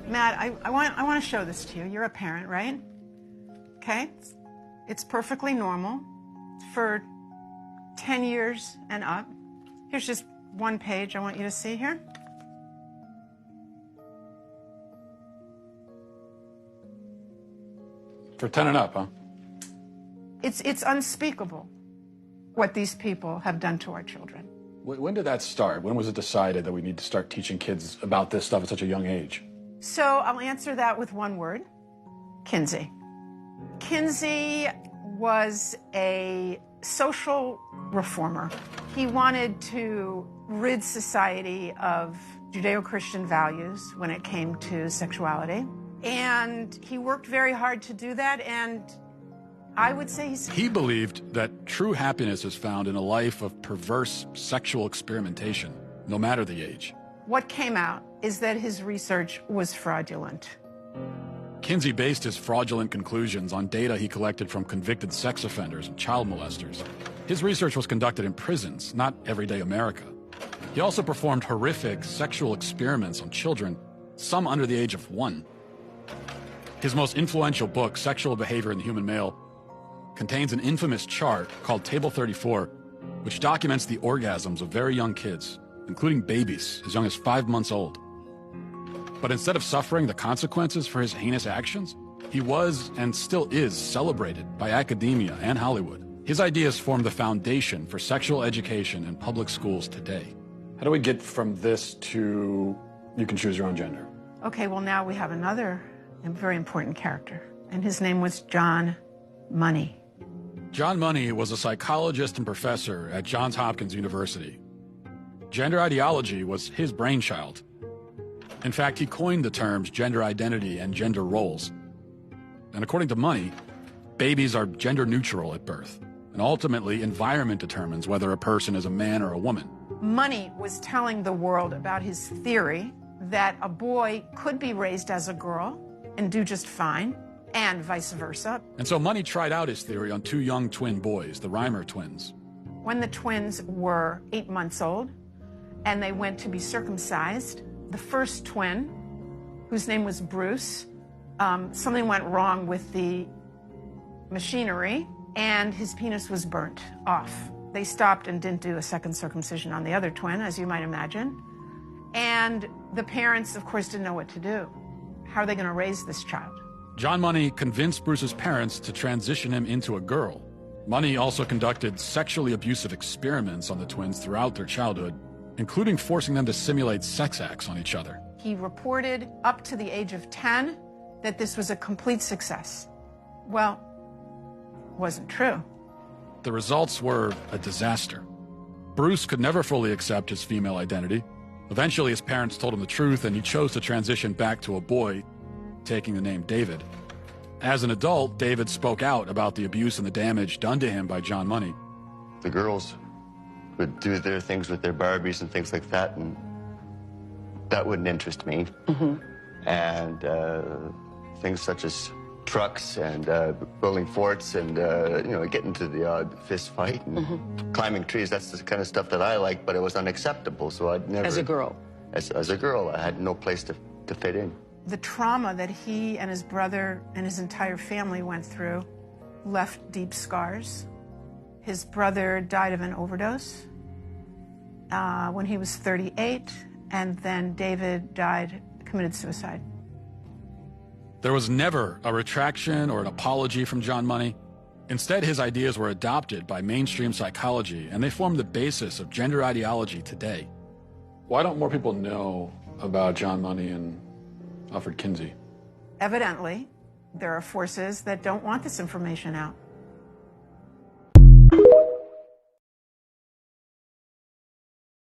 Matt, I want to show this to you. You're a parent, right? Okay? It's perfectly normal for 10 years and up. Here's just one page I want you to see here. For 10 and up, huh? It's unspeakable what these people have done to our children. When did that start? When was it decided that we need to start teaching kids about this stuff at such a young age? So I'll answer that with one word: Kinsey. Kinsey was a social reformer. He wanted to rid society of Judeo-Christian values when it came to sexuality. And he worked very hard to do that, and I would say He believed that true happiness is found in a life of perverse sexual experimentation, no matter the age. What came out is that his research was fraudulent. Kinsey based his fraudulent conclusions on data he collected from convicted sex offenders and child molesters. His research was conducted in prisons, not everyday America. He also performed horrific sexual experiments on children, some under the age of 1. His most influential book, Sexual Behavior in the Human Male, contains an infamous chart called Table 34, which documents the orgasms of very young kids, including babies as young as 5 months old. But instead of suffering the consequences for his heinous actions, he was and still is celebrated by academia and Hollywood. His ideas form the foundation for sexual education in public schools today. How do we get from this to you can choose your own gender? Okay, well, now we have another very important character, and his name was John Money. John Money was a psychologist and professor at Johns Hopkins University. Gender ideology was his brainchild. In fact, he coined the terms gender identity and gender roles. And according to Money, babies are gender neutral at birth, and ultimately environment determines whether a person is a man or a woman. Money was telling the world about his theory that a boy could be raised as a girl and do just fine, and vice versa. And so Money tried out his theory on 2 young twin boys, the Reimer twins. When the twins were 8 months old and they went to be circumcised, the first twin, whose name was Bruce, something went wrong with the machinery and his penis was burnt off. They stopped and didn't do a second circumcision on the other twin, as you might imagine. And the parents, of course, didn't know what to do. How are they going to raise this child? John Money convinced Bruce's parents to transition him into a girl. Money also conducted sexually abusive experiments on the twins throughout their childhood, including forcing them to simulate sex acts on each other. He reported up to the age of 10 that this was a complete success. Well, wasn't true. The results were a disaster. Bruce could never fully accept his female identity. Eventually, his parents told him the truth, and he chose to transition back to a boy, taking the name David. As an adult, David spoke out about the abuse and the damage done to him by John Money. The girls would do their things with their Barbies and things like that, and that wouldn't interest me. And things such as trucks and building forts and, you know, getting to the odd fist fight and climbing trees, that's the kind of stuff that I like, but it was unacceptable, so I'd never... As a girl? As a girl, I had no place to fit in. The trauma that he and his brother and his entire family went through left deep scars. His brother died of an overdose when he was 38, and then David committed suicide. There was never a retraction or an apology from John Money. Instead, his ideas were adopted by mainstream psychology, and they form the basis of gender ideology today. Why don't more people know about John Money and Alfred Kinsey? Evidently, there are forces that don't want this information out.